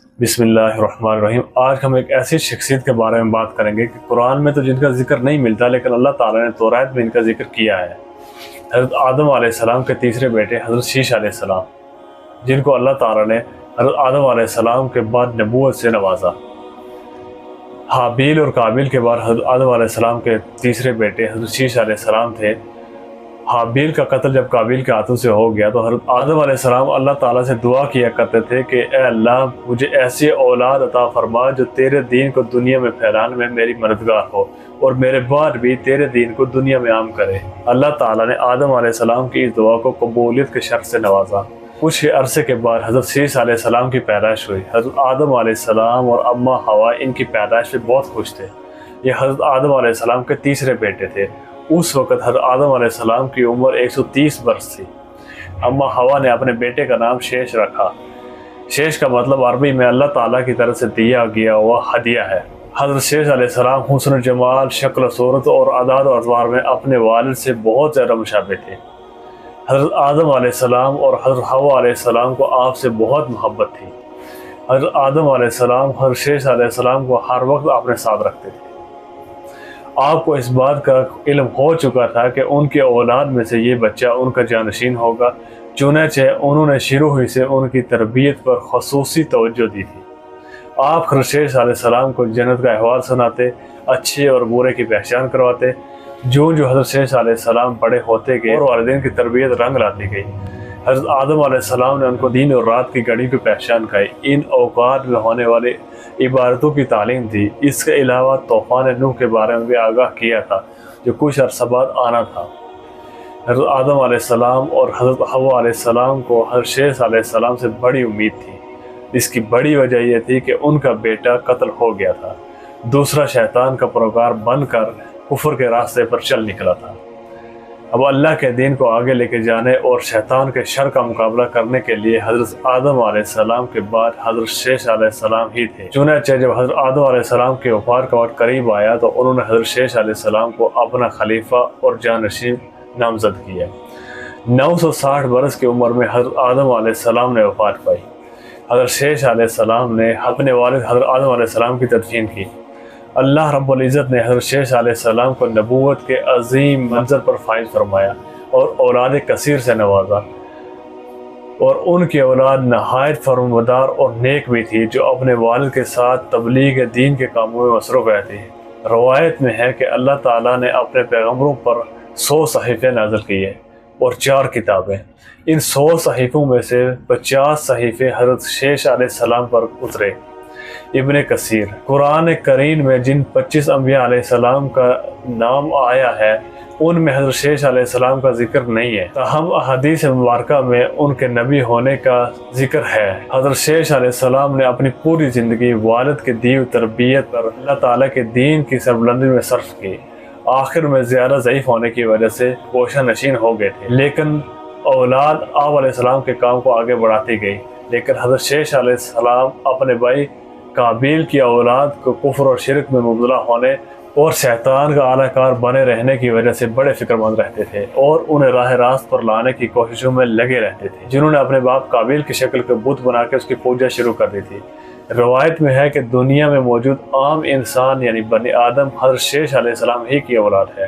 بسم اللہ الرحمن الرحیم۔ آج ہم ایک ایسی شخصیت کے بارے میں بات کریں گے کہ قرآن میں تو جن کا ذکر نہیں ملتا، لیکن اللہ تعالیٰ نے توریت میں ان کا ذکر کیا ہے۔ حضرت آدم علیہ السلام کے تیسرے بیٹے حضرت شیش علیہ السلام، جن کو اللہ تعالیٰ نے حضرت آدم علیہ السلام کے بعد نبوت سے نوازا۔ حابیل اور قابیل کے بعد حضرت آدم علیہ السلام کے تیسرے بیٹے حضرت شیش علیہ السلام تھے۔ حابیل کا قتل جب قابیل کے ہاتھوں سے ہو گیا تو حضرت آدم علیہ السلام اللہ تعالیٰ سے دعا کیا کرتے تھے کہ اے اللہ، مجھے ایسی اولاد عطا فرما جو تیرے دین کو دنیا میں پھیلانے میں میری مددگار ہو اور میرے بعد بھی تیرے دین کو دنیا میں عام کرے۔ اللہ تعالیٰ نے آدم علیہ السلام کی اس دعا کو قبولیت کے شرط سے نوازا۔ کچھ عرصے کے بعد حضرت شیش علیہ السلام کی پیدائش ہوئی۔ حضرت آدم علیہ السلام اور اماں حوا ان کی پیدائش پہ بہت خوش تھے۔ یہ حضرت آدم علیہ السلام کے تیسرے بیٹے تھے۔ اس وقت حضرت آدم علیہ السلام کی عمر 130 برس تھی۔ اماں حوا نے اپنے بیٹے کا نام شیش رکھا۔ شیش کا مطلب عربی میں اللہ تعالیٰ کی طرف سے دیا گیا ہوا ہدیہ ہے۔ حضرت شیش علیہ السلام حسن و جمال، شکل و صورت اور اعداد و اطوار میں اپنے والد سے بہت زیادہ مشابہ تھے۔ حضرت آدم علیہ السلام اور حضرت حوا علیہ السلام کو آپ سے بہت محبت تھی۔ حضرت آدم علیہ السلام حضرت شیش علیہ السلام کو ہر وقت اپنے ساتھ رکھتے تھے۔ آپ کو اس بات کا علم ہو چکا تھا کہ ان کی اولاد میں سے یہ بچہ ان کا جانشین ہوگا، چنانچہ انہوں نے شروع ہی سے ان کی تربیت پر خصوصی توجہ دی تھی۔ آپ حضرت شیش علیہ السلام کو جنت کا احوال سناتے، اچھے اور برے کی پہچان کرواتے۔ جو حضرت شیش علیہ السلام بڑے ہوتے گئے اور والدین کی تربیت رنگ لاتی گئی۔ حضرت آدم علیہ السلام نے ان کو دین اور رات کی گھڑی کی پہچان کرائی، ان اوقات میں ہونے والے عبادتوں کی تعلیم دی۔ اس کے علاوہ طوفان نوح کے بارے میں بھی آگاہ کیا تھا جو کچھ عرصہ بعد آنا تھا۔ حضرت آدم علیہ السلام اور حضرت حوا علیہ السلام کو حضرت شیش علیہ السلام سے بڑی امید تھی۔ اس کی بڑی وجہ یہ تھی کہ ان کا بیٹا قتل ہو گیا تھا، دوسرا شیطان کا پیروکار بن کر کفر کے راستے پر چل نکلا تھا۔ اب اللہ کے دین کو آگے لے کے جانے اور شیطان کے شر کا مقابلہ کرنے کے لیے حضرت آدم علیہ السلام کے بعد حضرت شیش علیہ السلام ہی تھے۔ چنانچہ جب حضرت آدم علیہ السلام کے وفات کا وقت قریب آیا تو انہوں نے حضرت شیش علیہ السلام کو اپنا خلیفہ اور جانشین نامزد کیا۔ 960 برس کی عمر میں حضرت آدم علیہ السلام نے وفات پائی۔ حضرت شیش علیہ السلام نے اپنے والد حضرت آدم علیہ السلام کی تدفین کی۔ اللہ رب العزت نے حضرت شیش علیہ السلام کو نبوت کے عظیم منظر پر فائز فرمایا اور اولاد کثیر سے نوازا، اور ان کی اولاد نہایت فرمانبردار اور نیک بھی تھی جو اپنے والد کے ساتھ تبلیغ دین کے کاموں میں مصروف رہتی ہے۔ روایت میں ہے کہ اللہ تعالیٰ نے اپنے پیغمبروں پر 100 صحیفے نازل کیے اور 4 کتابیں۔ ان 100 صحیفوں میں سے 50 صحیفے حضرت شیش علیہ السلام پر اترے۔ ابن کثیر قرآن کریم میں جن 25 انبیاء علیہ السلام کا نام آیا ہے ان میں حضرت شیش علیہ السلام کا ذکر نہیں ہے، تاہم احادیث مبارکہ میں ان کے نبی ہونے کا ذکر ہے۔ حضرت شیش علیہ السلام نے اپنی پوری زندگی والد کے دی تربیت پر اللہ تعالیٰ کے دین کی سربلندی میں صرف کی۔ آخر میں زیادہ ضعیف ہونے کی وجہ سے پوشہ نشین ہو گئے تھے، لیکن اولاد آپ علیہ السلام کے کام کو آگے بڑھاتی گئی۔ لیکن حضرت شیش علیہ السلام اپنے بھائی قابیل کی اولاد کو کفر اور شرک میں مبتلا ہونے اور شیطان کا اعلی کار بنے رہنے کی وجہ سے بڑے فکر مند رہتے تھے اور انہیں راہ راست پر لانے کی کوششوں میں لگے رہتے تھے، جنہوں نے اپنے باپ قابیل کی شکل کے بت بنا کے اس کی پوجا شروع کر دی تھی۔ روایت میں ہے کہ دنیا میں موجود عام انسان یعنی بنی آدم حضرت شیش علیہ السلام ہی کی اولاد ہے،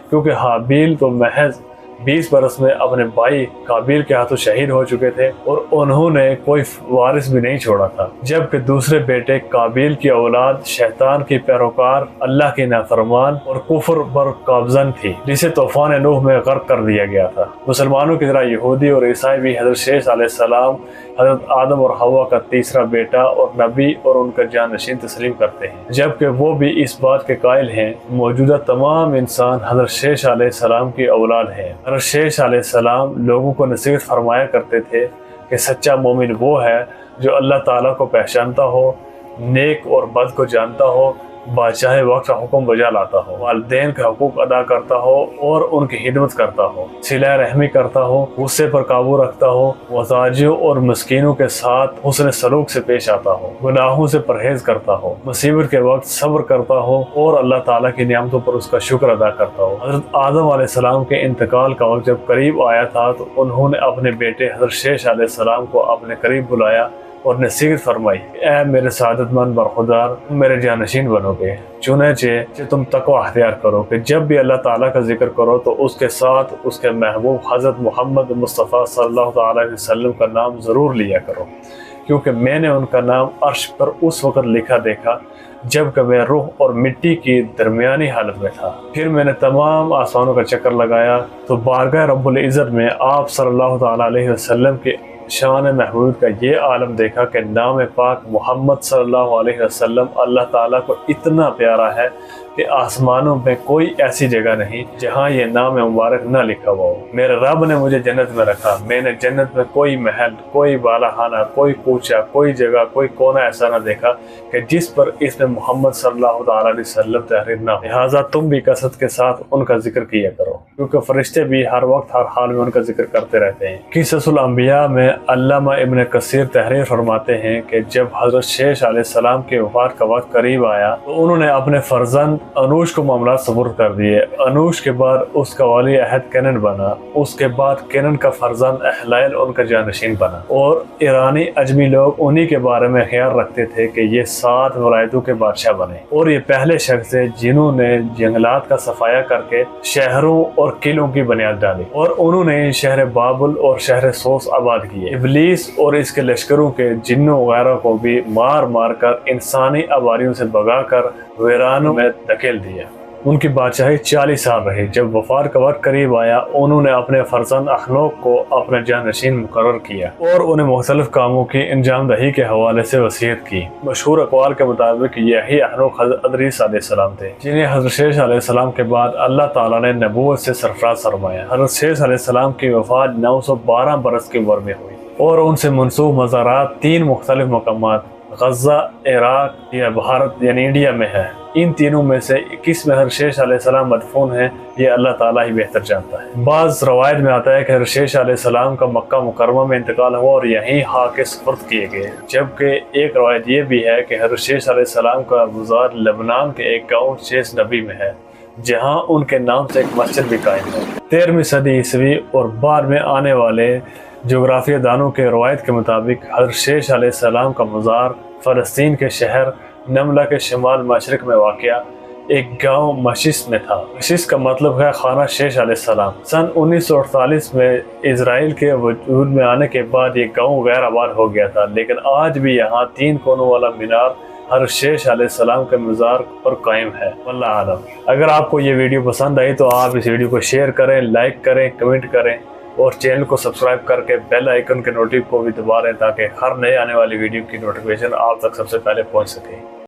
کیونکہ حابیل تو محض 20 برس میں اپنے بھائی قابیل کے ہاتھوں شہید ہو چکے تھے اور انہوں نے کوئی وارث بھی نہیں چھوڑا تھا، جبکہ دوسرے بیٹے قابیل کی اولاد شیطان کی پیروکار، اللہ کی نافرمان اور کفر پر قابضن تھی، جسے طوفان نوح میں غرق کر دیا گیا تھا۔ مسلمانوں کی طرح یہودی اور عیسائی بھی حضرت شیش علیہ السلام حضرت آدم اور حوا کا تیسرا بیٹا اور نبی اور ان کا جانشین تسلیم کرتے ہیں، جبکہ وہ بھی اس بات کے قائل ہیں موجودہ تمام انسان حضرت شیش علیہ السلام کی اولاد ہیں۔ حضرت شیش علیہ السلام لوگوں کو نصیحت فرمایا کرتے تھے کہ سچا مومن وہ ہے جو اللہ تعالیٰ کو پہچانتا ہو، نیک اور بد کو جانتا ہو، بادشاہ وقت کا حکم بجا لاتا ہو، والدین کا حقوق ادا کرتا ہو اور ان کی خدمت کرتا ہو، صلہ رحمی کرتا ہو، غصے پر قابو رکھتا ہو، محتاجوں اور مسکینوں کے ساتھ حسن سلوک سے پیش آتا ہو، گناہوں سے پرہیز کرتا ہو، مصیبت کے وقت صبر کرتا ہو اور اللہ تعالیٰ کی نعمتوں پر اس کا شکر ادا کرتا ہو۔ حضرت آدم علیہ السلام کے انتقال کا وقت جب قریب آیا تھا تو انہوں نے اپنے بیٹے حضرت شیش علیہ السلام کو اپنے قریب بلایا اور نصیحت فرمائی، اے میرے سعادت مند برخودار، تم میرے جانشین بنو گے، چنانچہ تم تقوی اختیار کرو کہ جب بھی اللہ تعالیٰ کا ذکر کرو تو اس کے ساتھ اس کے محبوب حضرت محمد مصطفیٰ صلی اللہ تعالیٰ علیہ وسلم کا نام ضرور لیا کرو، کیونکہ میں نے ان کا نام عرش پر اس وقت لکھا دیکھا جب کہ میں روح اور مٹی کی درمیانی حالت میں تھا۔ پھر میں نے تمام آسمانوں کا چکر لگایا تو بارگاہ رب العزت میں آپ صلی اللہ تعالیٰ علیہ وسلم کے شان محمود کا یہ عالم دیکھا کہ نام پاک محمد صلی اللہ علیہ وسلم اللہ تعالیٰ کو اتنا پیارا ہے کہ آسمانوں میں کوئی ایسی جگہ نہیں جہاں یہ نام مبارک نہ لکھا ہوا ہو۔ میرے رب نے مجھے جنت میں رکھا، میں نے جنت میں کوئی محل، کوئی بالا خانہ، کوئی کوچہ، کوئی جگہ، کوئی کونا ایسا نہ دیکھا کہ جس پر اس میں محمد صلی اللہ تعالیٰ علیہ وسلم تحریر نہ ہو۔ لہٰذا تم بھی کثرت کے ساتھ ان کا ذکر کیا کرو، کیونکہ فرشتے بھی ہر وقت ہر حال میں ان کا ذکر کرتے رہتے ہیں۔ قصص الانبیاء میں علامہ ابن کثیر تحریر فرماتے ہیں کہ جب حضرت شیش علیہ السلام کے وفات کا وقت قریب آیا تو انہوں نے اپنے فرزند انوش کو معاملات سپرد کر دیے۔ انوش کے بعد اس کا ولی عہد کینن بنا، اس کے بعد کینن کا فرزند احلائل ان کا جانشین بنا، اور ایرانی اجمی لوگ انہی کے بارے میں خیال رکھتے تھے کہ یہ 7 ولایتوں کے بادشاہ بنے، اور یہ پہلے شخص تھے جنہوں نے جنگلات کا صفایا کر کے شہروں اور قلعوں کی بنیاد ڈالی، اور انہوں نے شہر بابل اور شہر سوس آباد کیے۔ ابلیس اور اس کے لشکروں کے جنوں وغیرہ کو بھی مار مار کر انسانی آبادیوں سے بھگا کر ویرانوں میں دھکیل دیا۔ ان کی بادشاہی 40 سال رہی۔ جب وفات کا وقت قریب آیا انہوں نے اپنے فرزند اخنوک کو اپنا جانشین مقرر کیا اور انہیں مختلف کاموں کی انجام دہی کے حوالے سے وصیت کی۔ مشہور اقوال کے مطابق یہی اخنوک حضرت ادریس علیہ السلام تھے، جنہیں حضرت شیش علیہ السلام کے بعد اللہ تعالیٰ نے نبوت سے سرفراز فرمایا۔ حضرت شیش علیہ السلام کی وفات 912 برس کی عمر میں ہوئی، اور ان سے منسوب مزارات 3 مختلف مقامات غزہ، عراق یا بھارت یعنی انڈیا میں ہے۔ ان تینوں میں سے کس میں حضرت شیش علیہ السلام مدفون ہیں یہ اللہ تعالیٰ ہی بہتر جانتا ہے۔ بعض روایت میں آتا ہے کہ حضرت شیش علیہ السلام کا مکہ مکرمہ میں انتقال ہوا اور یہیں خاک سپرد کیے گئے، جبکہ ایک روایت یہ بھی ہے کہ حضرت شیش علیہ السلام کا مزار لبنان کے ایک گاؤں شیش نبی میں ہے، جہاں ان کے نام سے ایک مسجد بھی قائم ہے۔ 13ویں صدی عیسوی اور بعد میں آنے والے جغرافیہ دانوں کے روایت کے مطابق حضرت شیش علیہ السلام کا مزار فلسطین کے شہر نملہ کے شمال مشرق میں واقع ایک گاؤں مشیس میں تھا۔ مشیس کا مطلب ہے خانہ شیش علیہ السلام۔ سن 1948 میں اسرائیل کے وجود میں آنے کے بعد یہ گاؤں غیر آباد ہو گیا تھا، لیکن آج بھی یہاں 3 کونوں والا مینار حضرت شیش علیہ السلام کے مزار پر قائم ہے۔ واللہ عالم۔ اگر آپ کو یہ ویڈیو پسند آئی تو آپ اس ویڈیو کو شیئر کریں، لائک کریں، کمنٹ کریں، اور چینل کو سبسکرائب کر کے بیل آئیکن کے نوٹیفکیشن کو بھی دبا دیں تاکہ ہر نئے آنے والی ویڈیو کی نوٹیفکیشن آپ تک سب سے پہلے پہنچ سکے۔